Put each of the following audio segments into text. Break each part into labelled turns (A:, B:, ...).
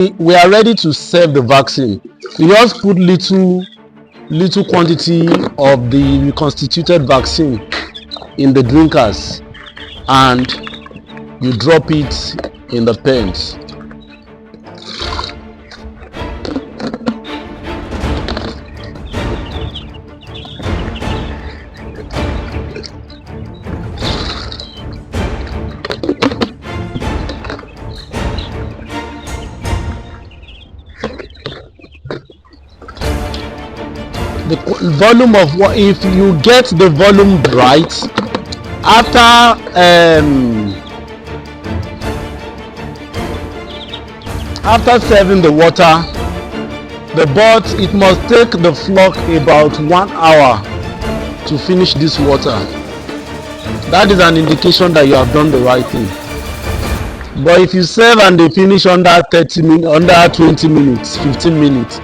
A: we are ready to serve the vaccine. You just put little quantity of the reconstituted vaccine in the drinkers and you drop it in the pens. The volume of what, if you get the volume right, after serving the water, it must take the flock about 1 hour to finish this water. That is an indication that you have done the right thing. But if you serve and they finish under 30 minutes, under 20 minutes, 15 minutes,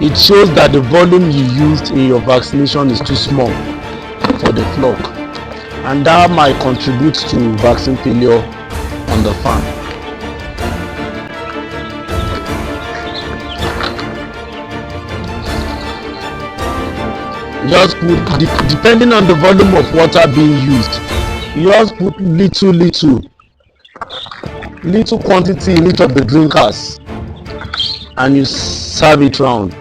A: it shows that the volume you used in your vaccination is too small for the flock, and that might contribute to vaccine failure on the farm. Just put, depending on the volume of water being used, you just put little quantity in each of the drinkers and you serve it round.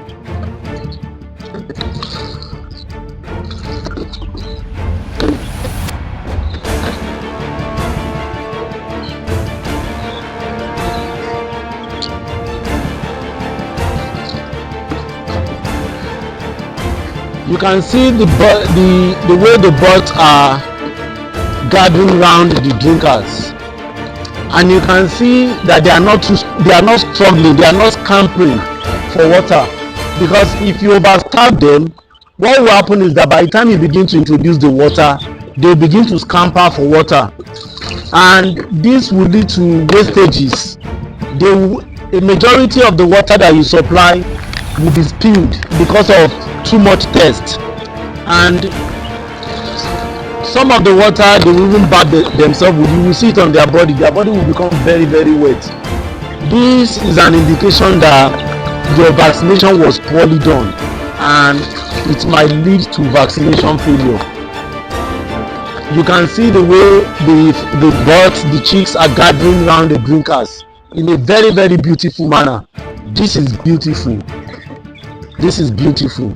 A: You can see the way the birds are gathering around the drinkers, and you can see that they are not struggling, they are not scampering for water, because if you overstarve them, what will happen is that by the time you begin to introduce the water, they begin to scamper for water, and this will lead to wastages. A majority of the water that you supply will be spilled because of too much thirst, and some of the water they will even bathe themselves with. You will see it on their body will become very, very wet. This is an indication that your vaccination was poorly done and it might lead to vaccination failure. You can see the way the birds, the chicks are gathering around the drinkers in a very, very beautiful manner. This is beautiful. This is beautiful.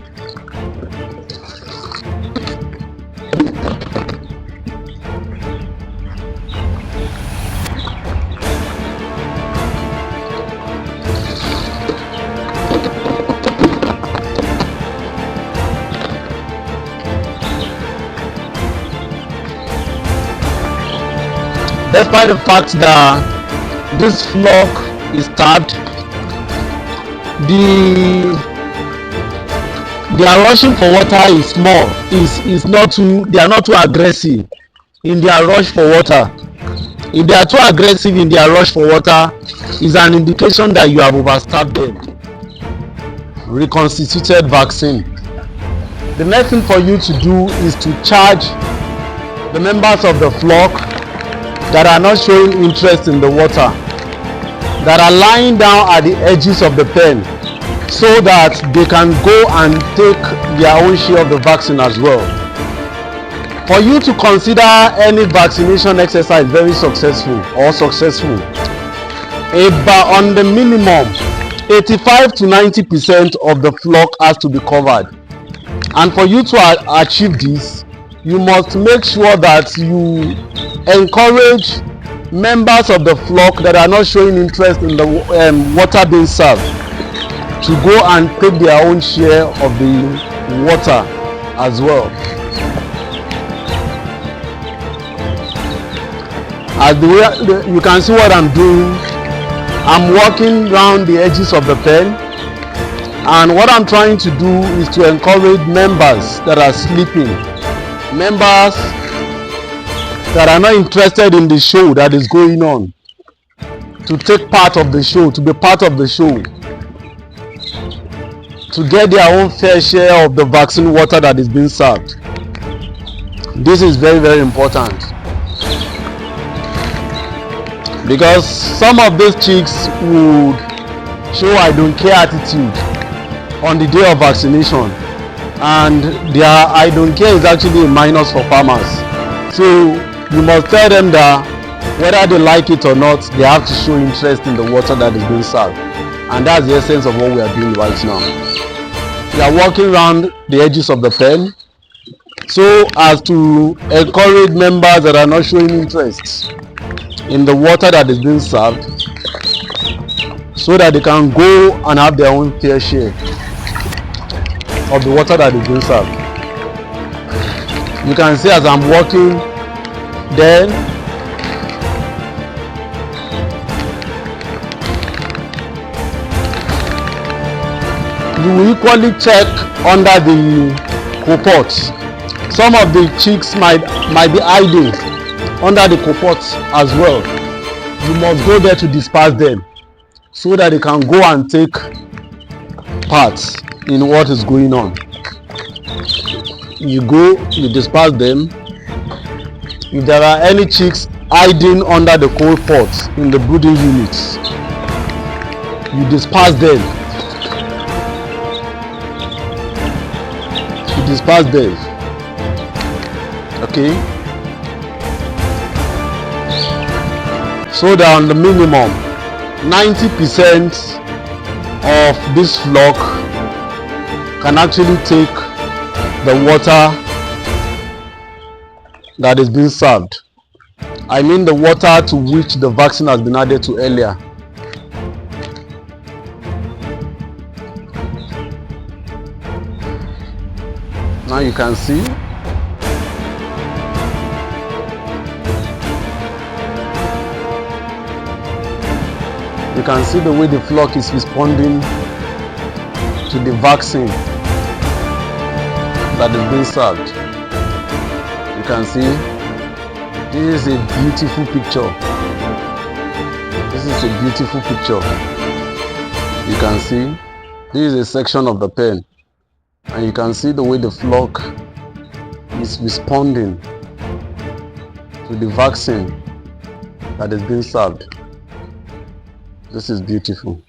A: Despite the fact that this flock is starved, their rushing for water is small. They are not too aggressive in their rush for water. If they are too aggressive in their rush for water, is an indication that you have overstarved them. Reconstituted vaccine. The next thing for you to do is to charge the members of the flock that are not showing interest in the water, that are lying down at the edges of the pen, so that they can go and take their own share of the vaccine as well. For you to consider any vaccination exercise very successful, on the minimum 85 to 90% of the flock has to be covered, and for you to achieve this, you must make sure that you encourage members of the flock that are not showing interest in the water being served to go and take their own share of the water as well. You can see what I'm doing. I'm walking around the edges of the pen, and what I'm trying to do is to encourage members that are sleeping, members that are not interested in the show that is going on, to take part of the show, to be part of the show, to get their own fair share of the vaccine water that is being served. This is very, very important, because some of these chicks would show I don't care attitude on the day of vaccination, and their I don't care is actually a minus for farmers. So you must tell them that whether they like it or not, they have to show interest in the water that is being served, and that's the essence of what we are doing right now. We are walking around the edges of the pen so as to encourage members that are not showing interest in the water that is being served, so that they can go and have their own fair share of the water that is being served. You can see as I'm walking, then you will equally check under the cohort. Some of the chicks might be hiding under the cohort as well. You must go there to disperse them so that they can go and take part in what is going on. You go, you disperse them. If there are any chicks hiding under the cold pots in the brooding units, you disperse them. You disperse them. Okay? So that on the minimum, 90% of this flock can actually take the water that is being served. I mean the water to which the vaccine has been added to earlier. Now you can see the way the flock is responding to the vaccine that is being served. You can see this is a beautiful picture. This is a beautiful picture. You can see this is a section of the pen, and you can see the way the flock is responding to the vaccine that is being served. This is beautiful.